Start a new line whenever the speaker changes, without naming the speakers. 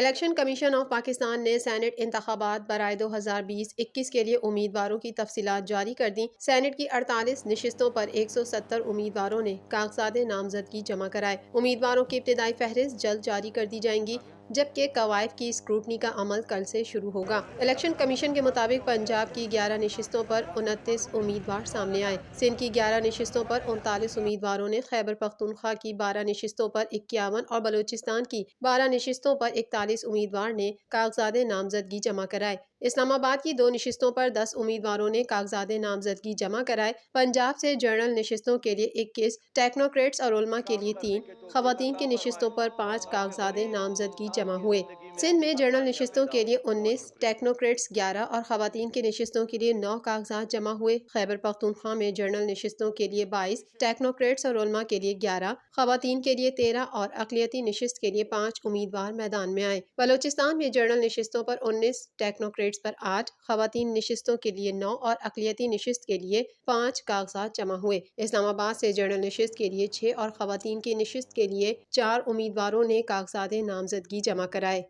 Election commission of Pakistan نے Saint انتخابات برائے 2020-21 کے لیے امیدواروں کی تفصیلات جاری کر دیں۔ سینٹ کی 48 نشستوں پر 170 امیدواروں نے کاغذات نامزدگی جمع کرائے۔ امیدواروں کی ابتدائی فہرست جلد جاری کر دی جائیں گی، جبکہ قوائف کی اسکروٹنی کا عمل کل سے شروع ہوگا۔ الیکشن کمیشن کے مطابق پنجاب کی 11 نشستوں پر 29 امیدوار سامنے آئے۔ سندھ کی 11 نشستوں پر 39 امیدواروں نے، خیبر پختونخوا کی 12 نشستوں پر 51 اور بلوچستان کی 12 نشستوں پر 41 امیدوار نے کاغذات نامزدگی جمع کرائے۔ اسلام آباد کی 2 نشستوں پر 10 امیدواروں نے کاغذات نامزدگی جمع کرائے۔ پنجاب سے جنرل نشستوں کے لیے 21، ٹیکنوکریٹس اور علماء کے لیے 3، خواتین کی نشستوں پر 5 کاغذات نامزدگی جمع ہوئے۔ سندھ میں جنرل نشستوں کے لیے 19، ٹیکنوکریٹس 11 اور خواتین کی نشستوں کے لیے 9 کاغذات جمع ہوئے۔ خیبر پختونخوا میں جنرل نشستوں کے لیے 22، ٹیکنوکریٹس اور علماء کے لیے 11، خواتین کے لیے 13 اور اقلیتی نشست کے لیے 5 امیدوار میدان میں آئے۔ بلوچستان میں جنرل نشستوں پر 19، ٹیکنوکریٹس پر 8، خواتین نشستوں کے لیے 9 اور اقلیتی نشست کے لیے 5 کاغذات جمع ہوئے۔ اسلام آباد سے جنرل نشست کے لیے 6 اور خواتین کی نشست کے لیے 4 امیدواروں نے کاغذات نامزدگی جمع کرائے۔